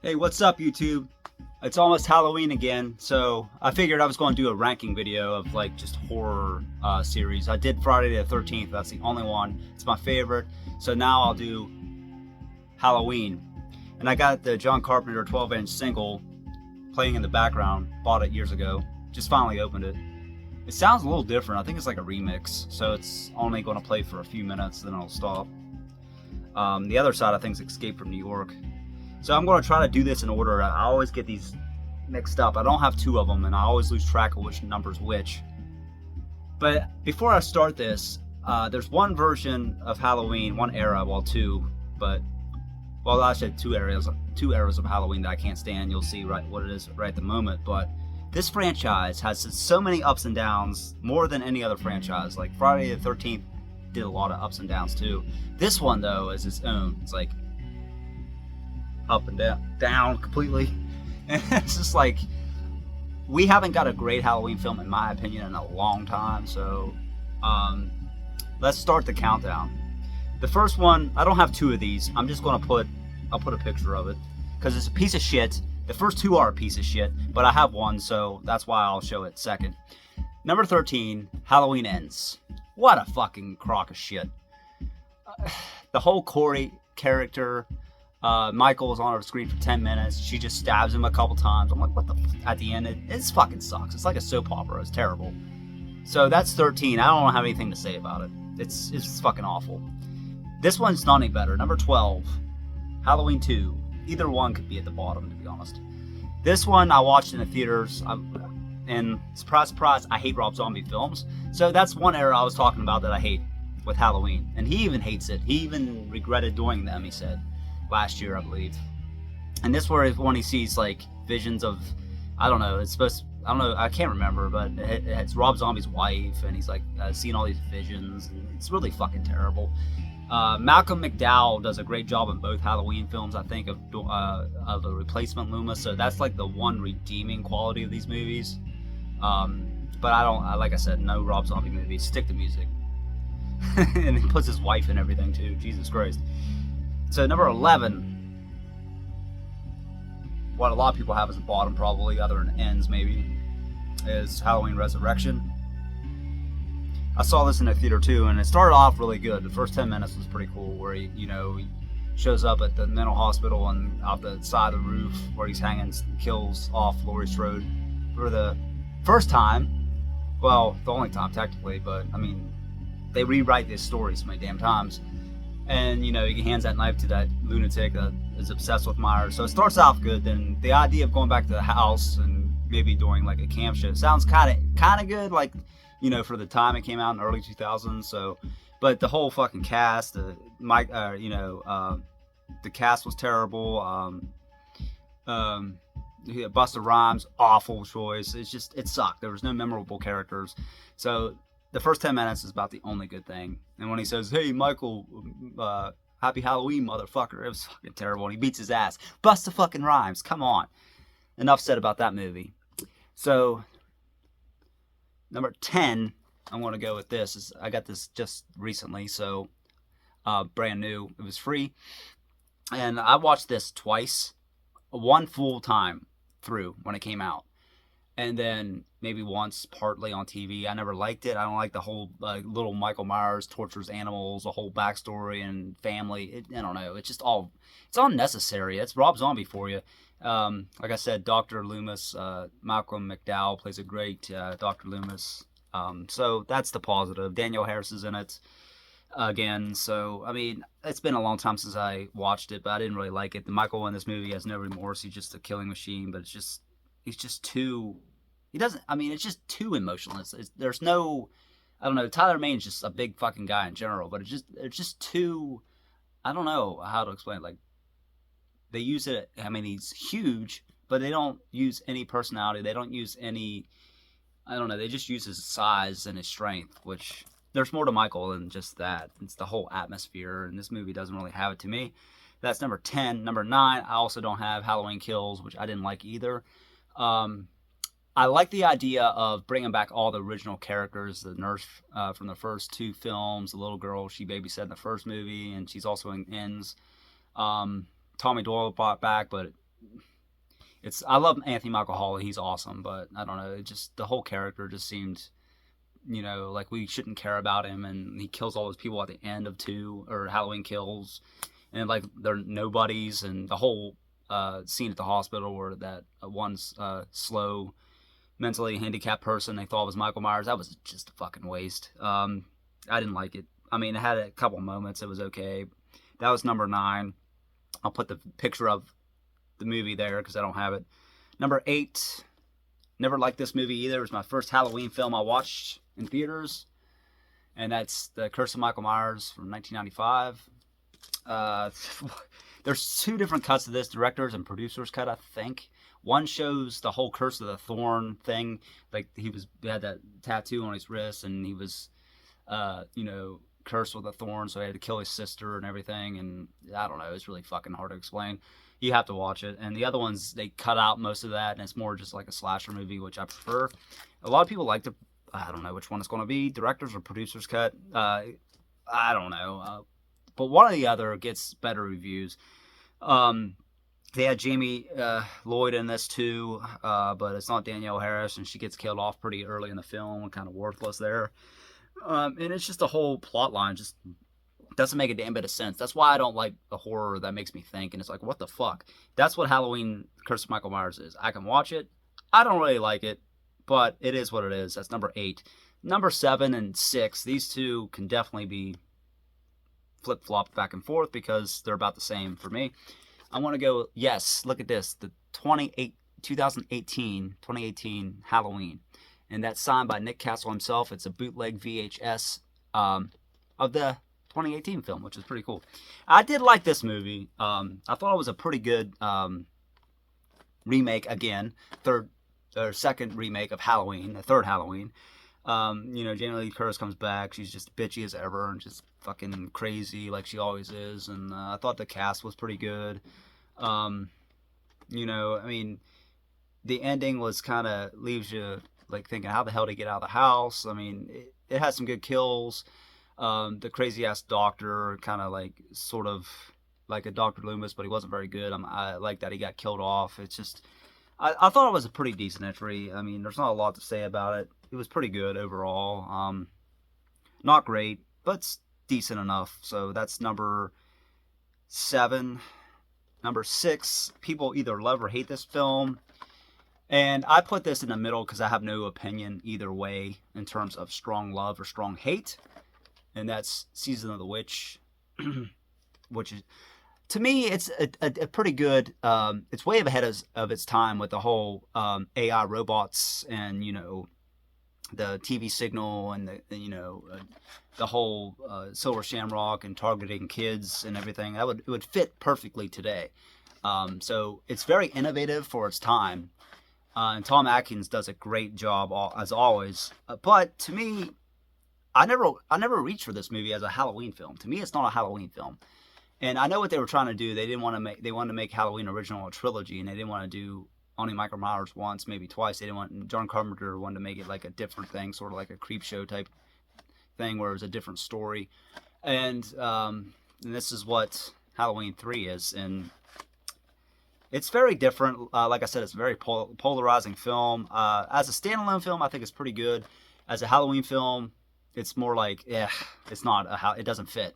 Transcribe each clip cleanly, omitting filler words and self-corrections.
Hey, what's up, YouTube? It's almost Halloween again, so I figured I was going to do a ranking video of like just horror series. I did Friday the 13th. That's the only one. It's my favorite. So now I'll do Halloween. And I got the John Carpenter 12-inch single playing in the background. Bought it years ago. Just finally opened it. It sounds a little different. I think it's like a remix, so it's only going to play for a few minutes, then it'll stop. The other side, I think, is Escape from New York. So I'm going to try to do this in order. I always get these mixed up. I don't have two of them, and I always lose track of which number's which. But before I start this, there's one version of Halloween, one era, well, two, but, well, I said two eras of Halloween that I can't stand. You'll see right what it is right at the moment. But this franchise has so many ups and downs, more than any other franchise. Like Friday the 13th did a lot of ups and downs too. This one, though, is its own. It's like up and down completely. And it's just like, we haven't got a great Halloween film, in my opinion, in a long time. So let's start the countdown. The first one, I don't have two of these. I'm just going to I'll put a picture of it because it's a piece of shit. The first two are a piece of shit, but I have one, so that's why I'll show it second. Number 13, Halloween Ends. What a fucking crock of shit. The whole Corey character, Michael is on her screen for 10 minutes. She just stabs him a couple times. I'm like, what the at the end, it fucking sucks. It's like a soap opera. It's terrible. So that's 13. I don't have anything to say about it. It's fucking awful. This one's not any better. Number 12, Halloween 2. Either one could be at the bottom, to be honest. This one I watched in the theaters, and surprise, surprise, I hate Rob Zombie films. So that's one era I was talking about that I hate with Halloween. And he even hates it. He even regretted doing them, he said, last year, I believe. And this one he sees like visions of, I don't know, I can't remember, but it's Rob Zombie's wife, and he's like seeing all these visions, and it's really fucking terrible. Malcolm McDowell does a great job in both Halloween films, I think, of a replacement Loomis. So that's like the one redeeming quality of these movies. But like I said, no Rob Zombie movies. Stick to music. And he puts his wife in everything too. Jesus Christ. So number 11, what a lot of people have as a bottom, probably, other than Ends maybe, is Halloween Resurrection. I saw this in the theater too, and it started off really good. The first 10 minutes was pretty cool, where he shows up at the mental hospital and out the side of the roof where he's hanging, kills off Laurie Strode for the first time. Well, the only time technically, but I mean, they rewrite this story so many damn times. And he hands that knife to that lunatic that is obsessed with Myers. So it starts off good. Then the idea of going back to the house and maybe doing like a camp show sounds kind of good, like, for the time it came out in the early 2000s. So, but the whole fucking cast, the cast was terrible. Busta Rhymes, awful choice. It sucked. There was no memorable characters. So the first 10 minutes is about the only good thing. And when he says, "Hey, Michael, happy Halloween, motherfucker," it was fucking terrible. And he beats his ass. Busta fucking Rhymes. Come on. Enough said about that movie. So number 10, I'm going to go with this. I got this just recently, so brand new. It was free. And I watched this twice. One full time through when it came out. And then maybe once partly on TV. I never liked it. I don't like the whole little Michael Myers tortures animals, the whole backstory and family. I don't know. It's unnecessary. It's Rob Zombie for you. Like I said, Dr. Loomis, Malcolm McDowell plays a great Dr. Loomis. So that's the positive. Danielle Harris is in it again. So, I mean, it's been a long time since I watched it, but I didn't really like it. Michael in this movie has no remorse. He's just a killing machine, but it's just too emotional. There's no, I don't know, Tyler Mane's just a big fucking guy in general, but it's just too, I don't know how to explain it. Like, they use it, I mean, he's huge, but they don't use any personality. They don't use any, I don't know, they just use his size and his strength, which there's more to Michael than just that. It's the whole atmosphere, and this movie doesn't really have it to me. That's number 10. Number 9, I also don't have Halloween Kills, which I didn't like either. I like the idea of bringing back all the original characters, the nurse from the first two films, the little girl she babysat in the first movie, and she's also in Ends. Tommy Doyle brought back, but I love Anthony Michael Hall. He's awesome, but I don't know. It just the whole character just seemed, like we shouldn't care about him, and he kills all those people at the end of 2 or Halloween Kills, and like they're nobodies, and the whole scene at the hospital where that one's slow, mentally handicapped person they thought was Michael Myers. That was just a fucking waste. I didn't like it. I mean, it had a couple moments. It was okay. That was number 9. I'll put the picture of the movie there because I don't have it. Number 8. Never liked this movie either. It was my first Halloween film I watched in theaters, and that's The Curse of Michael Myers from 1995. There's 2 different cuts of this, director's and producer's cut, I think. One shows the whole Curse of the Thorn thing, like he had that tattoo on his wrist, and he was, cursed with a thorn, so he had to kill his sister and everything. And I don't know, it's really fucking hard to explain. You have to watch it. And the other ones, they cut out most of that, and it's more just like a slasher movie, which I prefer. A lot of people like to, I don't know which one it's going to be, director's or producer's cut. I don't know. But one or the other gets better reviews. They had Jamie Lloyd in this too, but it's not Danielle Harris, and she gets killed off pretty early in the film, kind of worthless there. And it's just a whole plot line just doesn't make a damn bit of sense. That's why I don't like a horror that makes me think, and it's like, what the fuck? That's what Halloween Curse of Michael Myers is. I can watch it. I don't really like it, but it is what it is. That's number 8. Number 7 and 6, these 2 can definitely be flip-flopped back and forth because they're about the same for me. I want to go, yes, look at this, the 2018 Halloween. And that's signed by Nick Castle himself. It's a bootleg VHS of the 2018 film, which is pretty cool. I did like this movie. I thought it was a pretty good remake again, second remake of Halloween, the third Halloween. Jamie Lee Curtis comes back. She's just bitchy as ever and just fucking crazy like she always is. And I thought the cast was pretty good. The ending was kind of leaves you like thinking, how the hell did he get out of the house? I mean, it has some good kills. The crazy ass doctor, kind of like sort of like a Dr. Loomis, but he wasn't very good. I like that he got killed off. It's just, I thought it was a pretty decent entry. I mean, there's not a lot to say about it. It was pretty good overall. Not great, but it's decent enough. So that's number 7. Number 6, people either love or hate this film. And I put this in the middle because I have no opinion either way in terms of strong love or strong hate. And that's Season of the Witch, which is, to me, it's a pretty good, it's way ahead of its time with the whole AI robots and, the TV signal and the whole Silver Shamrock and targeting kids and everything. It would fit perfectly today. So it's very innovative for its time. And Tom Atkins does a great job as always. But to me, I never reached for this movie as a Halloween film. To me, it's not a Halloween film. And I know what they were trying to do. They wanted to make Halloween original a trilogy, and they didn't want to do only Michael Myers once, maybe twice. John Carpenter wanted to make it like a different thing, sort of like a creep show type thing where it was a different story. And this is what Halloween 3 is. And it's very different. Like I said, it's a very polarizing film. As a standalone film, I think it's pretty good. As a Halloween film, it's more like, it doesn't fit.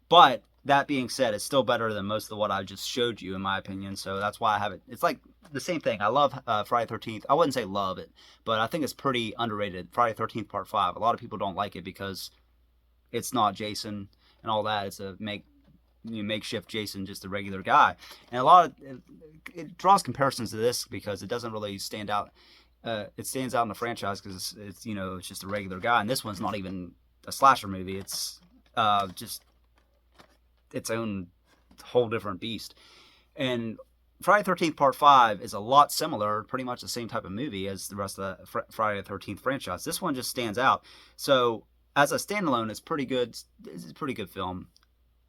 But that being said, it's still better than most of what I just showed you, in my opinion. So that's why I have it. It's like the same thing. I love Friday the 13th. I wouldn't say love it, but I think it's pretty underrated. Friday the 13th Part 5. A lot of people don't like it because it's not Jason and all that. It's a makeshift Jason, just a regular guy. And it draws comparisons to this because it doesn't really stand out. It stands out in the franchise because it's just a regular guy. And this one's not even a slasher movie. It's just its own whole different beast. And Friday the 13th Part 5 is a lot similar, pretty much the same type of movie as the rest of the Friday the 13th franchise. This one just stands out. So as a standalone, it's pretty good. It's a pretty good film.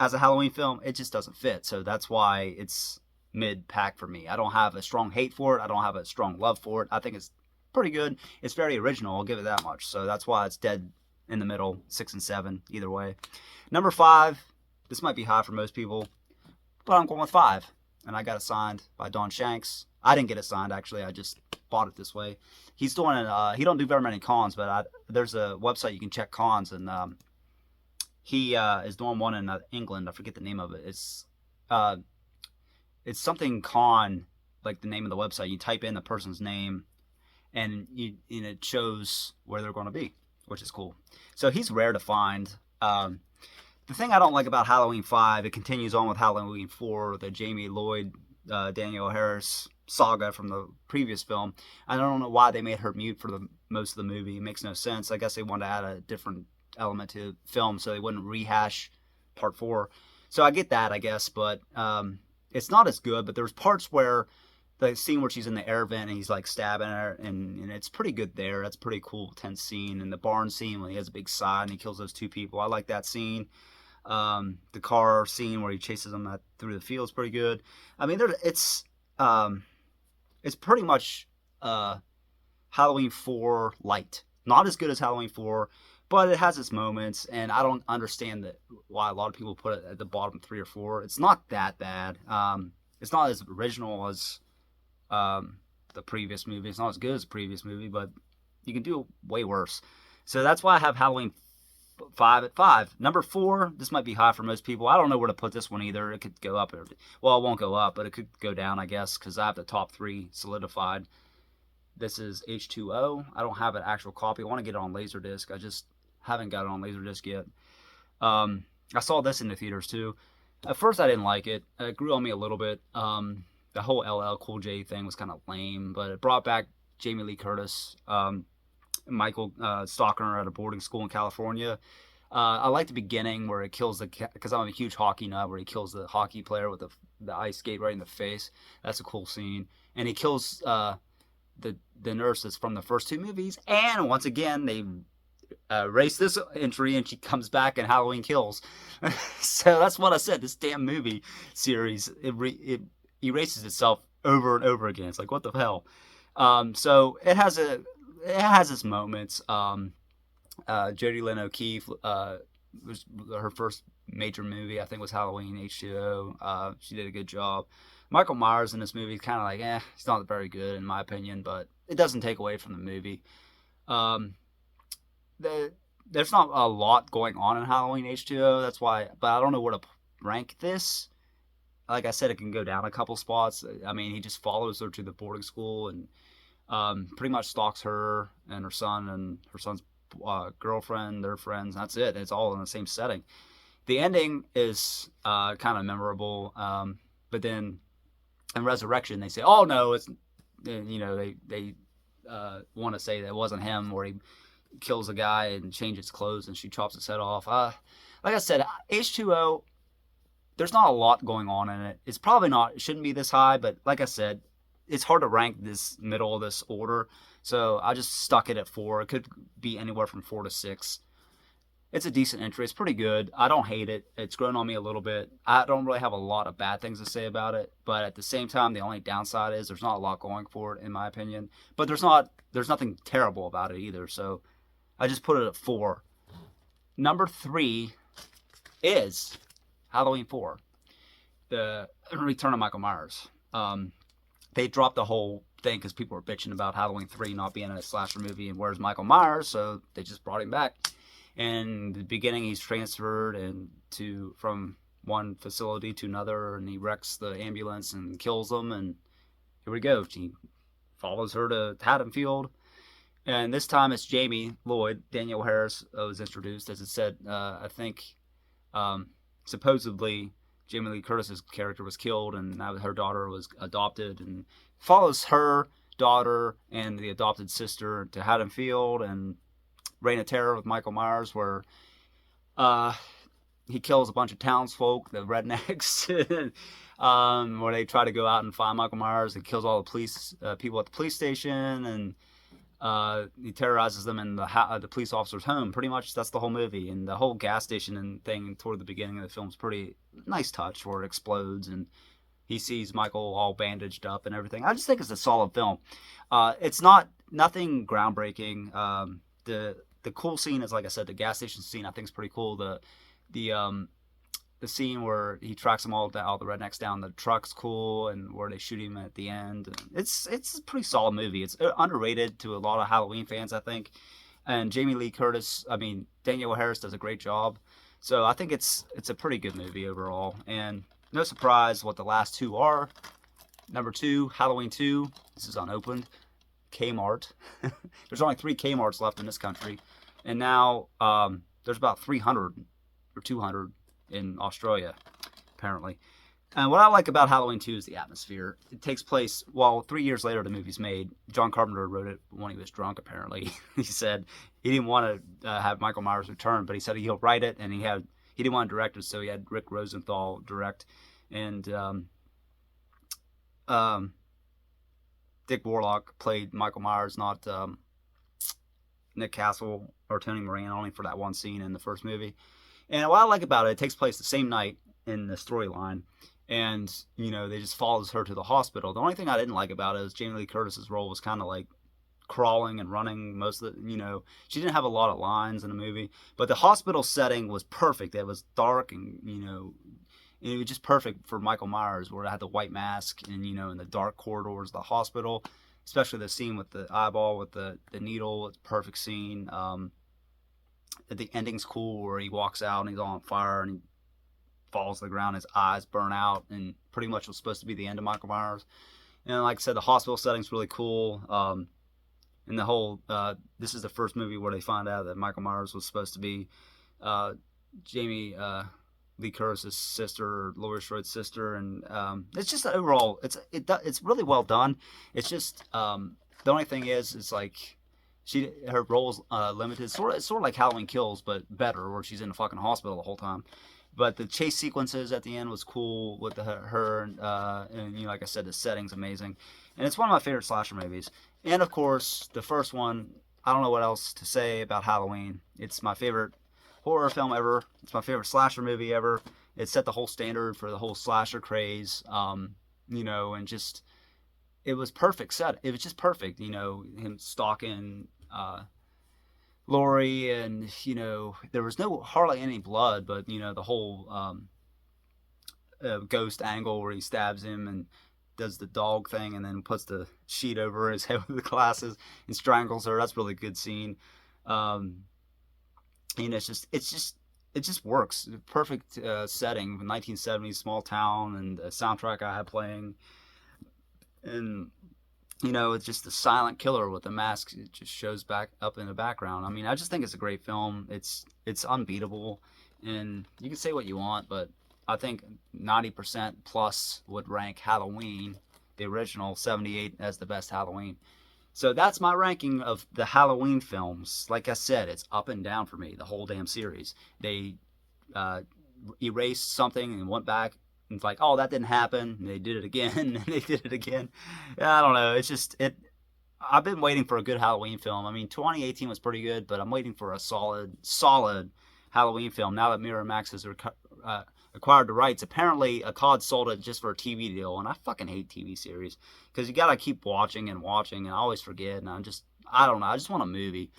As a Halloween film, it just doesn't fit. So that's why it's mid-pack for me. I don't have a strong hate for it. I don't have a strong love for it. I think it's pretty good. It's very original. I'll give it that much. So that's why it's dead in the middle, 6 and 7, either way. Number 5. This might be high for most people, but I'm going with 5. and I got it signed by Don Shanks. I didn't get it signed actually. I just bought it this way. He's doing it. He don't do very many cons, but there's a website you can check cons, and he is doing one in England. I forget the name of it. Uh, it's something con, like the name of the website. You type in the person's name, and it shows where they're going to be, which is cool. So he's rare to find. The thing I don't like about Halloween 5, it continues on with Halloween 4, the Jamie Lloyd, Danielle Harris saga from the previous film. I don't know why they made her mute for the most of the movie. It makes no sense. I guess they wanted to add a different element to film so they wouldn't rehash part 4. So I get that, I guess, but it's not as good. But there's parts where the scene where she's in the air vent and he's like stabbing her, and it's pretty good there. That's a pretty cool, tense scene. And the barn scene when he has a big sigh and he kills those 2 people. I like that scene. The car scene where he chases them through the field is pretty good. I mean, it's pretty much Halloween 4 light. Not as good as Halloween 4, but it has its moments, and I don't understand why a lot of people put it at the bottom 3 or 4. It's not that bad. It's not as original as the previous movie. It's not as good as the previous movie, but you can do way worse. So that's why I have Halloween 5 at 5. Number 4, this might be high for most people. I don't know where to put this one either. It could go up. Well, it won't go up, but it could go down, I guess, because I have the top 3 solidified. This is H2O. I don't have an actual copy. I want to get it on Laserdisc. I just haven't got it on Laserdisc yet. I saw this in the theaters, too. At first, I didn't like it. It grew on me a little bit. The whole LL Cool J thing was kind of lame, but it brought back Jamie Lee Curtis, Michael stalking her at a boarding school in California. I like the beginning where it kills because I'm a huge hockey nut, where he kills the hockey player with the ice skate right in the face. That's a cool scene. And he kills the nurses from the first 2 movies. And once again, they erase this entry, and she comes back in Halloween Kills. So that's what I said. This damn movie series, it erases itself over and over again. It's like, what the hell? So it has its moments. Jodie Lynn O'Keefe was her first major movie. I think was Halloween H2O. She did a good job. Michael Myers in this movie is kind of like, he's not very good in my opinion, but it doesn't take away from the movie. There's not a lot going on in Halloween H2O. That's why, but I don't know where to rank this. Like I said, it can go down a couple spots. I mean, he just follows her to the boarding school and pretty much stalks her and her son and her son's girlfriend, their friends. That's it. It's all in the same setting. The ending is kind of memorable, but then in Resurrection they say, "Oh no, it's," they want to say that it wasn't him, where he kills a guy and changes clothes and she chops his head off. Like I said, H2O. There's not a lot going on in it. It's probably not. It shouldn't be this high, but like I said, it's hard to rank this middle of this order. So I just stuck it at 4. It could be anywhere from 4 to 6. It's a decent entry. It's pretty good. I don't hate it. It's grown on me a little bit. I don't really have a lot of bad things to say about it, but at the same time, the only downside is there's not a lot going for it, in my opinion. But there's nothing terrible about it either. So I just put it at 4. Number 3 is Halloween 4, the Return of Michael Myers. They dropped the whole thing because people were bitching about Halloween 3 not being a slasher movie and where's Michael Myers, so they just brought him back. And in the beginning, he's transferred from one facility to another, and he wrecks the ambulance and kills them, and here we go. He follows her to Haddonfield, and this time it's Jamie Lloyd. Danielle Harris was introduced, as it said. I think supposedly Jamie Lee Curtis's character was killed, and now her daughter was adopted, and follows her daughter and the adopted sister to Haddonfield and Reign of Terror with Michael Myers, where he kills a bunch of townsfolk, the rednecks, where they try to go out and find Michael Myers. He kills all the police people at the police station, and he terrorizes them in the police officer's home. Pretty much that's the whole movie. And the whole gas station and thing toward the beginning of the film is pretty nice touch, where it explodes and he sees Michael all bandaged up and everything. I just think it's a solid film. It's nothing groundbreaking. The cool scene is, like I said, the gas station scene I think is pretty cool. The the scene where he tracks them all the rednecks down the truck's cool, and where they shoot him at the end. It's a pretty solid movie. It's underrated to a lot of Halloween fans, I think. And Jamie Lee Curtis, I mean Danielle Harris does a great job. So I think it's a pretty good movie overall. And no surprise what the last two are. Number 2, Halloween 2. This is unopened. Kmart. There's only 3 Kmarts left in this country, and now there's about 300 or 200 in Australia, apparently. And what I like about Halloween 2 is the atmosphere. It takes place, 3 years later the movie's made. John Carpenter wrote it when he was drunk, apparently. He said he didn't want to have Michael Myers return, but he said he'll write it, and he didn't want to direct it, so he had Rick Rosenthal direct. And Dick Warlock played Michael Myers, not Nick Castle or Tony Moran, only for that one scene in the first movie. And what I like about it, it takes place the same night in the storyline, and they just follows her to the hospital. The only thing I didn't like about it is Jamie Lee Curtis's role was kind of like crawling and running most of the, she didn't have a lot of lines in the movie, but the hospital setting was perfect. It was dark, and it was just perfect for Michael Myers, where it had the white mask and in the dark corridors of the hospital, especially the scene with the eyeball with the needle. It's a perfect scene. The ending's cool, where he walks out and he's all on fire and he falls to the ground, his eyes burn out, and pretty much was supposed to be the end of Michael Myers. And like I said, the hospital setting's really cool. And the whole this is the first movie where they find out that Michael Myers was supposed to be Jamie Lee Curtis's sister, Laurie Strode's sister, and it's just overall, it's really well done. It's just the only thing is, it's like her role's limited, sort of like Halloween Kills, but better, where she's in the fucking hospital the whole time. But the chase sequences at the end was cool with her, and like I said, the setting's amazing, and it's one of my favorite slasher movies. And of course, the first one, I don't know what else to say about Halloween. It's my favorite horror film ever. It's my favorite slasher movie ever. It set the whole standard for the whole slasher craze, and just, it was perfect set. It was just perfect, him stalking Laurie, and there was hardly any blood, but the whole ghost angle where he stabs him and does the dog thing, and then puts the sheet over his head with the glasses and strangles her. That's a really good scene. It just works. Perfect setting, 1970s small town, and the soundtrack I had playing, and it's just the silent killer with the mask. It just shows back up in the background. I mean, I just think it's a great film. It's unbeatable, and you can say what you want, but I think 90% plus would rank Halloween, the original 78, as the best Halloween. So that's my ranking of the Halloween films. Like I said, it's up and down for me, the whole damn series. They erased something and went back and it's like, oh, that didn't happen. And they did it again, and they did it again. I don't know. It's just, I've been waiting for a good Halloween film. I mean, 2018 was pretty good, but I'm waiting for a solid Halloween film now that Miramax has acquired the rights. Apparently, COD sold it just for a TV deal, and I fucking hate TV series because you gotta keep watching and watching, and I always forget, and I don't know, I just want a movie.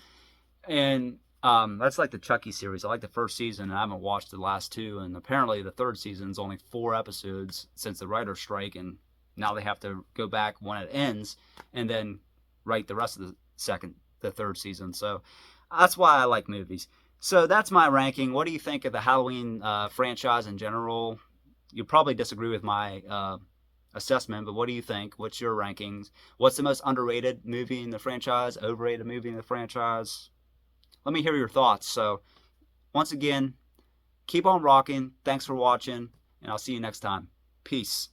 And that's like the Chucky series. I like the first season, and I haven't watched the last 2, and apparently the third season's only 4 episodes since the writer's strike, and now they have to go back when it ends and then write the rest of the third season. So that's why I like movies. So that's my ranking. What do you think of the Halloween franchise in general? You'll probably disagree with my assessment, but what do you think? What's your rankings? What's the most underrated movie in the franchise? Overrated movie in the franchise? Let me hear your thoughts. So once again, keep on rocking. Thanks for watching, and I'll see you next time. Peace.